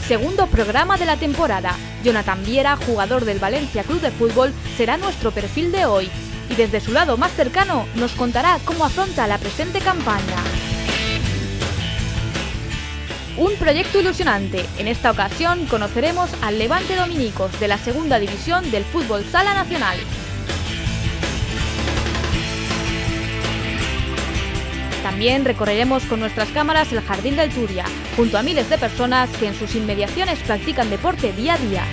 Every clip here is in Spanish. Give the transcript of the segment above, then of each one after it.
Segundo programa de la temporada. Jonathan Viera, jugador del Valencia Club de Fútbol, será nuestro perfil de hoy. Y desde su lado más cercano nos contará cómo afronta la presente campaña. Un proyecto ilusionante. En esta ocasión conoceremos al Levante Dominicos de la segunda división del fútbol sala nacional. También recorreremos con nuestras cámaras el Jardín del Turia, junto a miles de personas que en sus inmediaciones practican deporte día a día.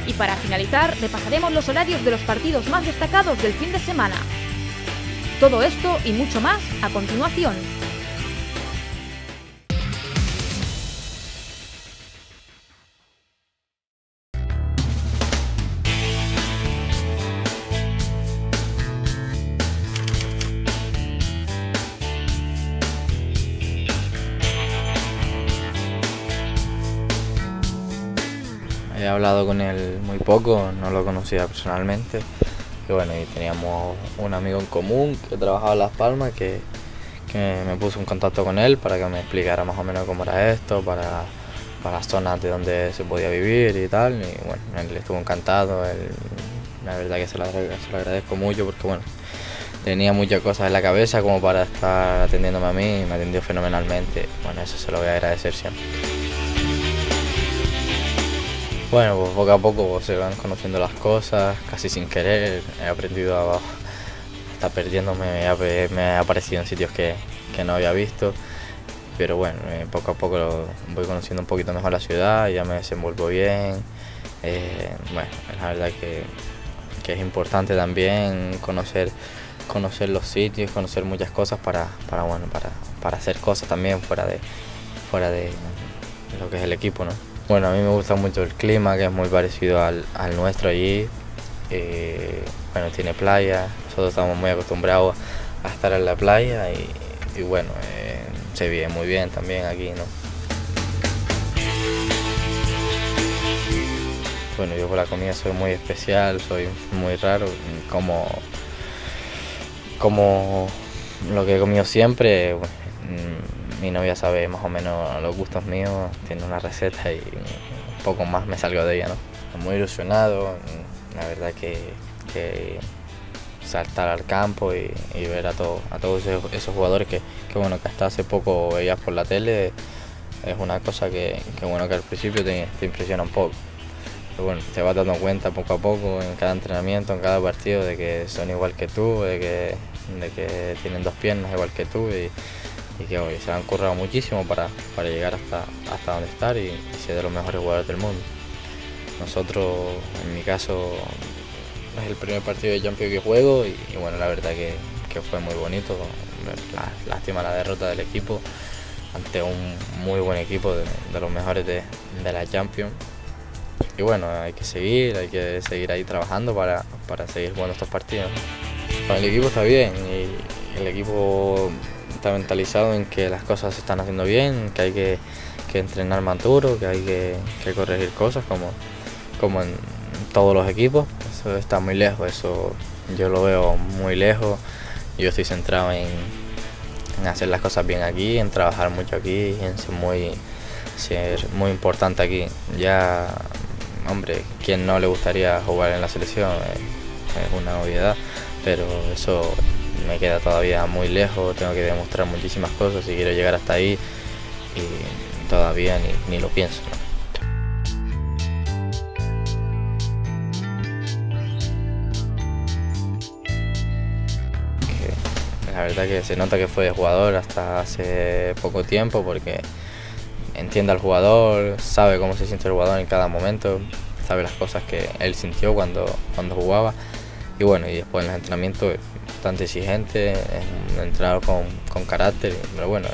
Y para finalizar, repasaremos los horarios de los partidos más destacados del fin de semana. Todo esto y mucho más a continuación. He hablado con él muy poco, no lo conocía personalmente. Y bueno, y teníamos un amigo en común que trabajaba en Las Palmas que me puso en contacto con él para que me explicara más o menos cómo era esto, para las zonas de donde se podía vivir y tal. Y bueno, él estuvo encantado, la verdad que se lo agradezco mucho porque bueno, tenía muchas cosas en la cabeza como para estar atendiéndome a mí y me atendió fenomenalmente. Bueno, eso se lo voy a agradecer siempre. Bueno, pues poco a poco se van conociendo las cosas, casi sin querer. He aprendido a estar perdiéndome, me he aparecido en sitios que no había visto. Pero bueno, poco a poco voy conociendo un poquito mejor la ciudad, ya me desenvuelvo bien. Bueno, la verdad que es importante también conocer los sitios, conocer muchas cosas para hacer cosas también fuera de lo que es el equipo, ¿no? Bueno, a mí me gusta mucho el clima, que es muy parecido al nuestro allí. Bueno, tiene playa, nosotros estamos muy acostumbrados a estar en la playa y bueno, se vive muy bien también aquí, ¿no? Bueno, yo por la comida soy muy especial, soy muy raro, como lo que he comido siempre. Bueno, mi novia sabe más o menos los gustos míos, tiene una receta y un poco más me salgo de ella, ¿no? Muy ilusionado, la verdad que saltar al campo y ver a todos esos jugadores que bueno, que hasta hace poco veías por la tele, es una cosa que bueno, que al principio te impresiona un poco. Pero bueno, te vas dando cuenta poco a poco en cada entrenamiento, en cada partido, de que son igual que tú, de que tienen dos piernas igual que tú y que hoy se han currado muchísimo para llegar hasta donde estar y ser de los mejores jugadores del mundo. Nosotros, en mi caso, es el primer partido de Champions que juego y bueno, la verdad que fue muy bonito. Lástima la derrota del equipo ante un muy buen equipo de los mejores de la Champions. Y bueno, hay que seguir ahí trabajando para seguir jugando estos partidos. Bueno, el equipo está bien y el equipo está mentalizado en que las cosas se están haciendo bien, que hay que entrenar más duro, que hay que corregir cosas como en todos los equipos. Eso está muy lejos, eso yo lo veo muy lejos. Yo estoy centrado en hacer las cosas bien aquí, en trabajar mucho aquí, en ser muy importante aquí. Ya, hombre, ¿quién no le gustaría jugar en la selección? Es una obviedad, pero eso me queda todavía muy lejos, tengo que demostrar muchísimas cosas si quiero llegar hasta ahí y todavía ni lo pienso, ¿no? La verdad que se nota que fue de jugador hasta hace poco tiempo porque entiende al jugador, sabe cómo se siente el jugador en cada momento, sabe las cosas que él sintió cuando jugaba y bueno, y después en los entrenamientos bastante exigente, es un entrenador con carácter, pero bueno,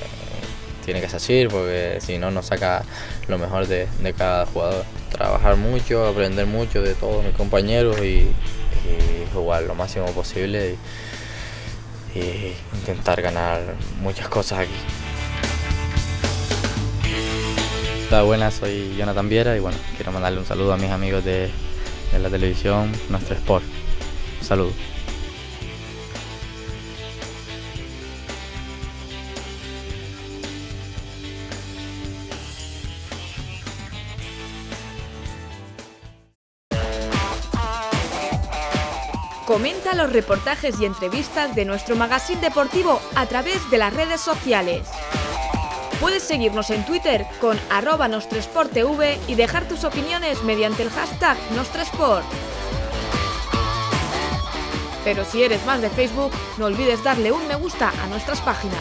tiene que así porque si no, no saca lo mejor de cada jugador. Trabajar mucho, aprender mucho de todos mis compañeros y jugar lo máximo posible y intentar ganar muchas cosas aquí. Hola, buenas, soy Jonathan Viera y bueno, quiero mandarle un saludo a mis amigos de la televisión, Nuestro Sport. Un saludo. Comenta los reportajes y entrevistas de nuestro magazine deportivo a través de las redes sociales. Puedes seguirnos en Twitter con @NostresportTV y dejar tus opiniones mediante el hashtag Nostresport. Pero si eres más de Facebook, no olvides darle un me gusta a nuestras páginas.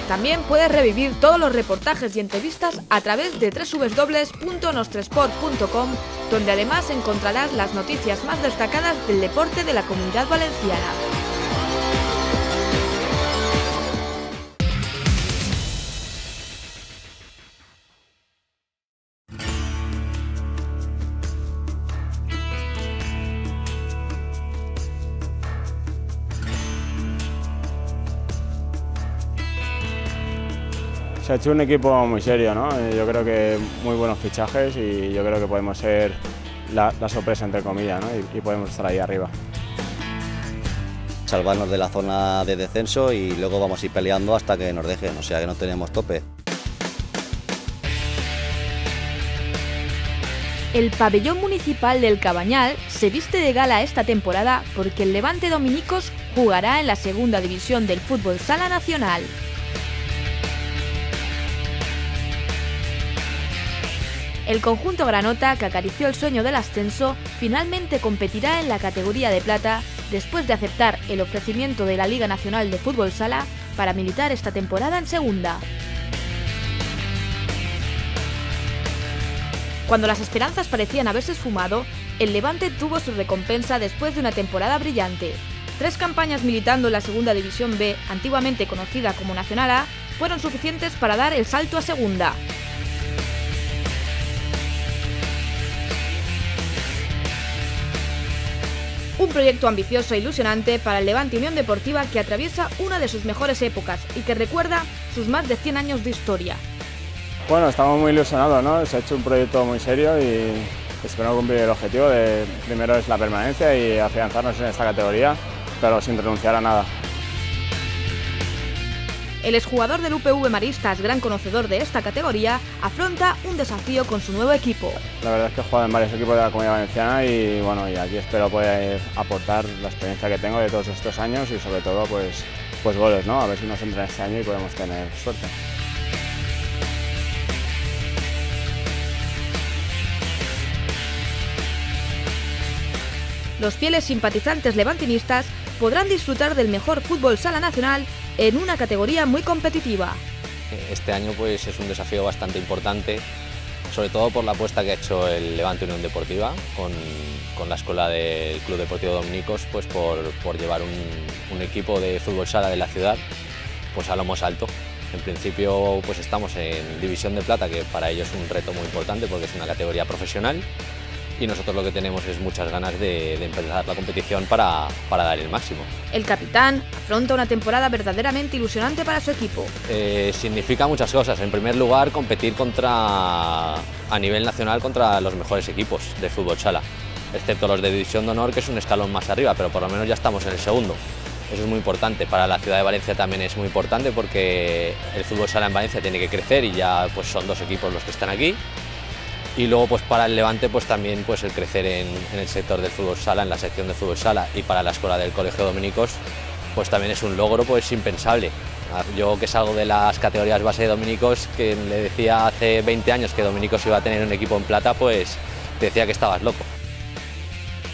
También puedes revivir todos los reportajes y entrevistas a través de www.nostresport.com, donde además encontrarás las noticias más destacadas del deporte de la Comunidad Valenciana. Se ha hecho un equipo muy serio, ¿no? Yo creo que muy buenos fichajes y yo creo que podemos ser la sorpresa, entre comillas, ¿no? y podemos estar ahí arriba. Salvarnos de la zona de descenso y luego vamos a ir peleando hasta que nos dejen, o sea que no tenemos tope. El pabellón municipal del Cabañal se viste de gala esta temporada porque el Levante Dominicos jugará en la segunda división del fútbol sala nacional. El conjunto granota, que acarició el sueño del ascenso, finalmente competirá en la categoría de plata después de aceptar el ofrecimiento de la Liga Nacional de Fútbol Sala para militar esta temporada en segunda. Cuando las esperanzas parecían haberse esfumado, el Levante tuvo su recompensa después de una temporada brillante. 3 campañas militando en la Segunda División B, antiguamente conocida como Nacional A, fueron suficientes para dar el salto a segunda. Un proyecto ambicioso e ilusionante para el Levante Unión Deportiva, que atraviesa una de sus mejores épocas y que recuerda sus más de 100 años de historia. Bueno, estamos muy ilusionados, ¿no? Se ha hecho un proyecto muy serio y espero cumplir el objetivo de, primero es la permanencia y afianzarnos en esta categoría, pero sin renunciar a nada. El exjugador del UPV Maristas, gran conocedor de esta categoría, afronta un desafío con su nuevo equipo. La verdad es que he jugado en varios equipos de la Comunidad Valenciana y bueno, y aquí espero poder aportar la experiencia que tengo de todos estos años y sobre todo pues goles, ¿no? A ver si nos entra este año y podemos tener suerte. Los fieles simpatizantes levantinistas podrán disfrutar del mejor fútbol sala nacional en una categoría muy competitiva. Este año pues es un desafío bastante importante, sobre todo por la apuesta que ha hecho el Levante Unión Deportiva con la escuela del Club Deportivo Dominicos, pues por llevar un equipo de fútbol sala de la ciudad pues a lo más alto. En principio pues estamos en División de Plata, que para ellos es un reto muy importante porque es una categoría profesional. Y nosotros lo que tenemos es muchas ganas de empezar la competición para dar el máximo. El capitán afronta una temporada verdaderamente ilusionante para su equipo. Significa muchas cosas. En primer lugar, competir a nivel nacional contra los mejores equipos de fútbol sala, excepto los de División de Honor, que es un escalón más arriba, pero por lo menos ya estamos en el segundo. Eso es muy importante. Para la ciudad de Valencia también es muy importante porque el fútbol sala en Valencia tiene que crecer y ya pues son 2 equipos los que están aquí. Y luego pues para el Levante pues también pues el crecer en el sector del fútbol sala, en la sección de fútbol sala, y para la escuela del Colegio Dominicos pues también es un logro pues impensable. Yo, que salgo de las categorías base de Dominicos, que le decía hace 20 años que Dominicos iba a tener un equipo en plata, pues te decía que estabas loco.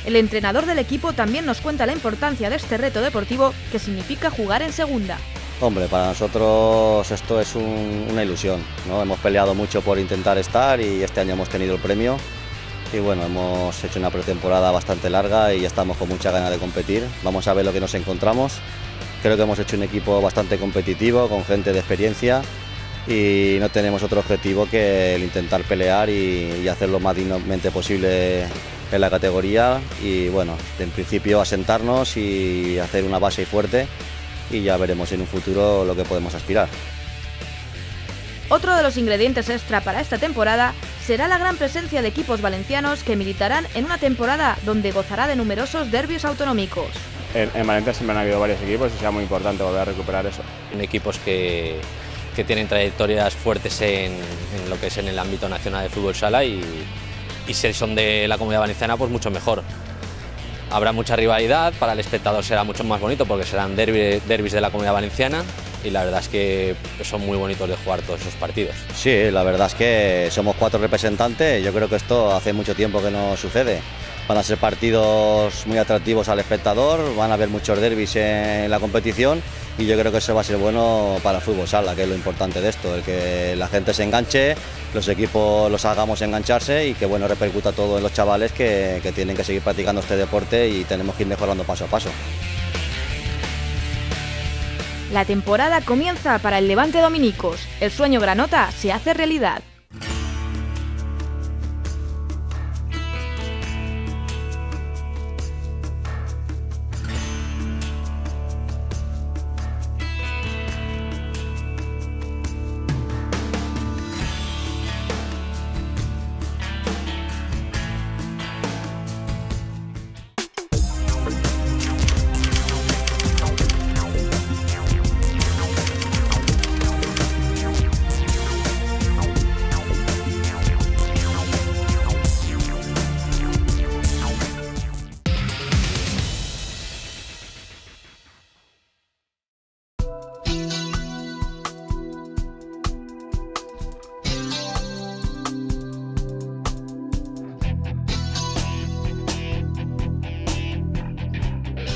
El entrenador del equipo también nos cuenta la importancia de este reto deportivo que significa jugar en segunda. Hombre, para nosotros esto es una ilusión, ¿no? Hemos peleado mucho por intentar estar y este año hemos tenido el premio y bueno, hemos hecho una pretemporada bastante larga y ya estamos con mucha ganas de competir. Vamos a ver lo que nos encontramos. Creo que hemos hecho un equipo bastante competitivo, con gente de experiencia, y no tenemos otro objetivo que el intentar pelear y hacer lo más dignamente posible en la categoría y bueno, en principio asentarnos y hacer una base fuerte. Y ya veremos en un futuro lo que podemos aspirar. Otro de los ingredientes extra para esta temporada será la gran presencia de equipos valencianos que militarán en una temporada donde gozará de numerosos derbis autonómicos. En Valencia siempre han habido varios equipos y será muy importante volver a recuperar eso. En equipos que tienen trayectorias fuertes en lo que es en el ámbito nacional de fútbol sala y si son de la Comunidad Valenciana pues mucho mejor. Habrá mucha rivalidad, para el espectador será mucho más bonito porque serán derbis de la Comunidad Valenciana y la verdad es que son muy bonitos de jugar todos esos partidos. Sí, la verdad es que somos 4 representantes, yo creo que esto hace mucho tiempo que no sucede. Van a ser partidos muy atractivos al espectador, van a haber muchos derbis en la competición y yo creo que eso va a ser bueno para el fútbol sala, que es lo importante de esto, el que la gente se enganche, los equipos los hagamos engancharse y que bueno, repercuta todo en los chavales que tienen que seguir practicando este deporte y tenemos que ir mejorando paso a paso. La temporada comienza para el Levante Dominicos. El sueño granota se hace realidad.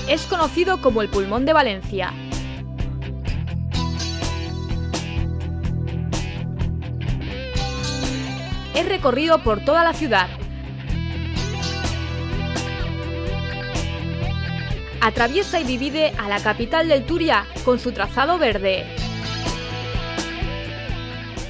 Es conocido como el pulmón de Valencia. Es recorrido por toda la ciudad. Atraviesa y divide a la capital del Turia con su trazado verde.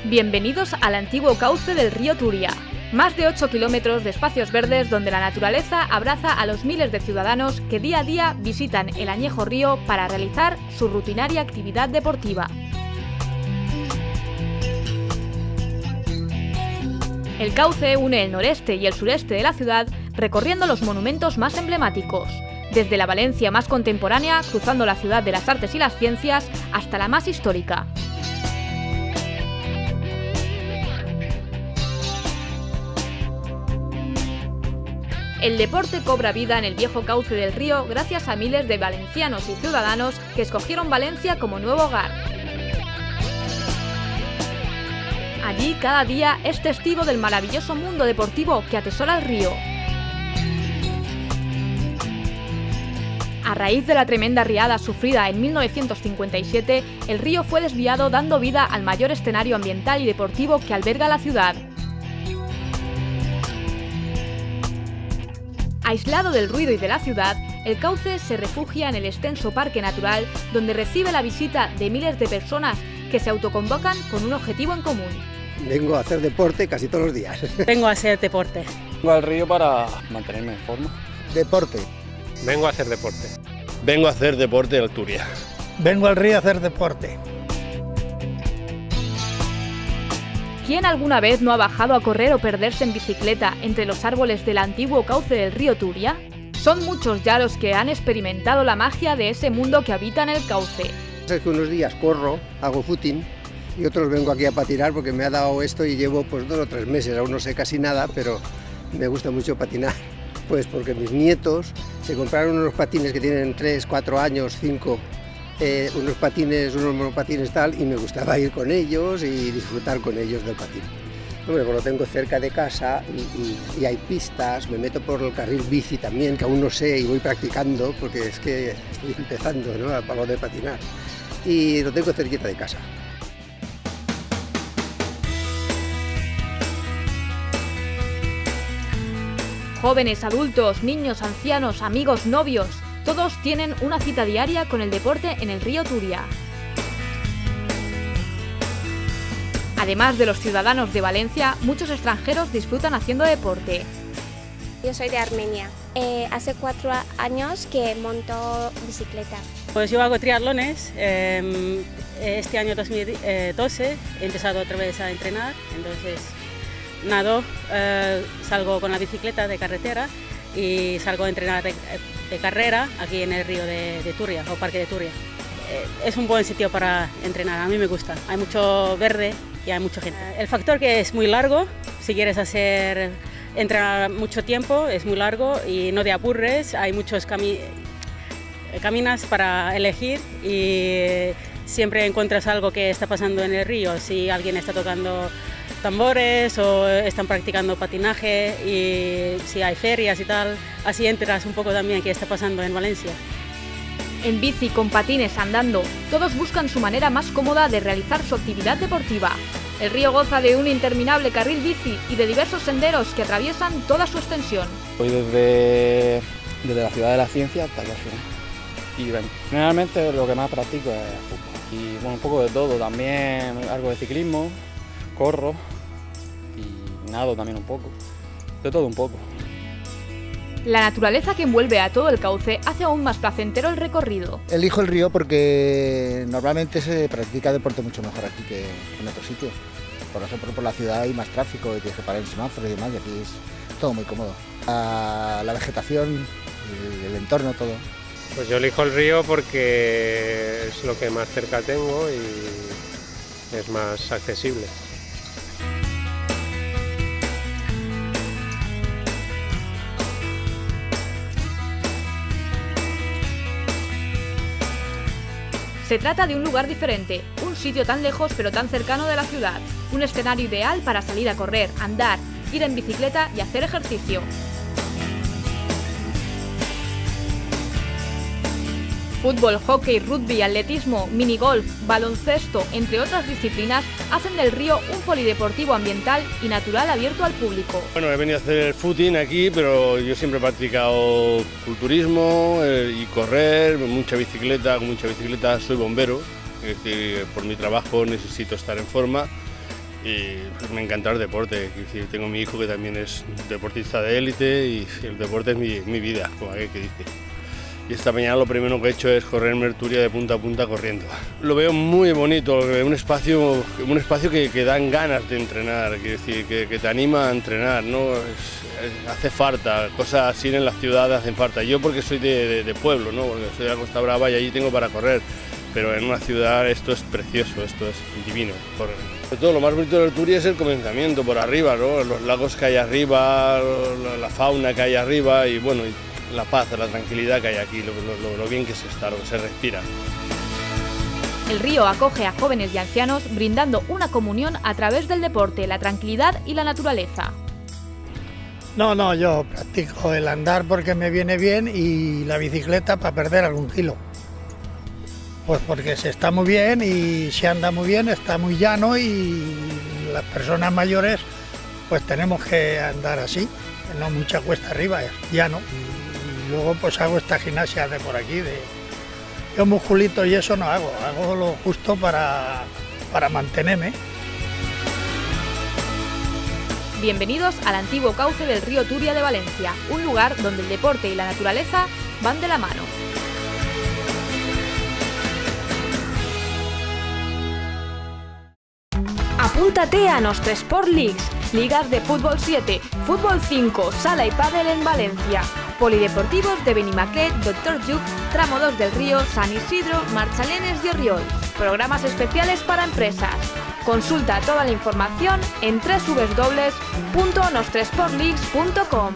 Bienvenidos al antiguo cauce del río Turia. Más de 8 kilómetros de espacios verdes donde la naturaleza abraza a los miles de ciudadanos que día a día visitan el añejo río para realizar su rutinaria actividad deportiva. El cauce une el noreste y el sureste de la ciudad recorriendo los monumentos más emblemáticos, desde la Valencia más contemporánea, cruzando la ciudad de las artes y las ciencias, hasta la más histórica. El deporte cobra vida en el viejo cauce del río gracias a miles de valencianos y ciudadanos que escogieron Valencia como nuevo hogar. Allí cada día es testigo del maravilloso mundo deportivo que atesora el río. A raíz de la tremenda riada sufrida en 1957, el río fue desviado dando vida al mayor escenario ambiental y deportivo que alberga la ciudad. Aislado del ruido y de la ciudad, el cauce se refugia en el extenso parque natural donde recibe la visita de miles de personas que se autoconvocan con un objetivo en común. Vengo a hacer deporte casi todos los días. Vengo a hacer deporte. Vengo al río para mantenerme en forma. Deporte. Vengo a hacer deporte. Vengo a hacer deporte de Turia. Vengo al río a hacer deporte. ¿Quién alguna vez no ha bajado a correr o perderse en bicicleta entre los árboles del antiguo cauce del río Turia? Son muchos ya los que han experimentado la magia de ese mundo que habita en el cauce. Es que unos días corro, hago footing y otros vengo aquí a patinar porque me ha dado esto y llevo pues 2 o 3 meses, aún no sé casi nada, pero me gusta mucho patinar. Pues porque mis nietos se compraron unos patines que tienen 3, 4 años, 5, unos monopatines tal, y me gustaba ir con ellos y disfrutar con ellos del patín. Hombre, pues lo tengo cerca de casa y hay pistas, me meto por el carril bici también, que aún no sé y voy practicando porque es que estoy empezando, ¿no?, a poder patinar. Y lo tengo cerquita de casa. Jóvenes, adultos, niños, ancianos, amigos, novios, todos tienen una cita diaria con el deporte en el río Turia. Además de los ciudadanos de Valencia, muchos extranjeros disfrutan haciendo deporte. Yo soy de Armenia. Hace 4 años que monto bicicleta. Pues yo hago triatlones. Este año 2012 he empezado otra vez a entrenar, entonces nado, salgo con la bicicleta de carretera y salgo a entrenar de carrera aquí en el río de Turia o Parque de Turia. Es un buen sitio para entrenar, a mí me gusta. Hay mucho verde, y hay mucha gente. El factor que es muy largo, si quieres entrenar mucho tiempo, es muy largo y no te aburres, hay muchos caminos para elegir y siempre encuentras algo que está pasando en el río, si alguien está tocando tambores o están practicando patinaje y si hay ferias y tal, así entras un poco también qué está pasando en Valencia. En bici, con patines, andando, todos buscan su manera más cómoda de realizar su actividad deportiva. El río goza de un interminable carril bici y de diversos senderos que atraviesan toda su extensión. Voy desde la Ciudad de la Ciencia hasta acá. Y generalmente lo que más practico es fútbol. Y bueno, un poco de todo, también algo de ciclismo, corro y nado también un poco. De todo un poco. La naturaleza que envuelve a todo el cauce hace aún más placentero el recorrido. Elijo el río porque normalmente se practica deporte mucho mejor aquí que en otros sitios. Por ejemplo, por la ciudad hay más tráfico y tienes que parar en semáforos y demás, y aquí es todo muy cómodo. La vegetación, el entorno, todo. Pues yo elijo el río porque es lo que más cerca tengo y es más accesible. Se trata de un lugar diferente, un sitio tan lejos pero tan cercano de la ciudad, un escenario ideal para salir a correr, andar, ir en bicicleta y hacer ejercicio. Fútbol, hockey, rugby, atletismo, minigolf, baloncesto, entre otras disciplinas, hacen del río un polideportivo ambiental y natural abierto al público. Bueno, he venido a hacer el footing aquí, pero yo siempre he practicado culturismo y correr, con mucha bicicleta, soy bombero, es decir, por mi trabajo necesito estar en forma y me encanta el deporte, es decir, tengo mi hijo que también es deportista de élite y el deporte es mi vida, como aquel que dice. Y esta mañana lo primero que he hecho es correr Merturia de punta a punta corriendo. Lo veo muy bonito, un espacio que dan ganas de entrenar, decir, que te anima a entrenar, ¿no? Hace falta, cosas así en la ciudad hacen falta. Yo porque soy de pueblo, ¿no? Porque soy de la Costa Brava y allí tengo para correr, pero en una ciudad esto es precioso, esto es divino. Sobre todo lo más bonito de Merturia es el comenzamiento por arriba, ¿no? Los lagos que hay arriba, la fauna que hay arriba y bueno, la paz, la tranquilidad que hay aquí, lo bien que se está, lo que se respira. El río acoge a jóvenes y ancianos brindando una comunión a través del deporte, la tranquilidad y la naturaleza. No, yo practico el andar porque me viene bien y la bicicleta para perder algún kilo. Pues porque se está muy bien y se anda muy bien, está muy llano y las personas mayores pues tenemos que andar así, no mucha cuesta arriba, es llano. Luego pues hago esta gimnasia de por aquí, yo musculito y eso no hago lo justo para mantenerme. Bienvenidos al antiguo cauce del río Turia de Valencia, un lugar donde el deporte y la naturaleza van de la mano. Apúntate a Nostre Sport Leagues, ligas de fútbol 7, fútbol 5, sala y pádel en Valencia, polideportivos de Benimaclet, Dr. Lluc, Tramo 2 del Río, San Isidro, Marchalenes y Orriol, programas especiales para empresas. Consulta toda la información en www.nostresportleagues.com.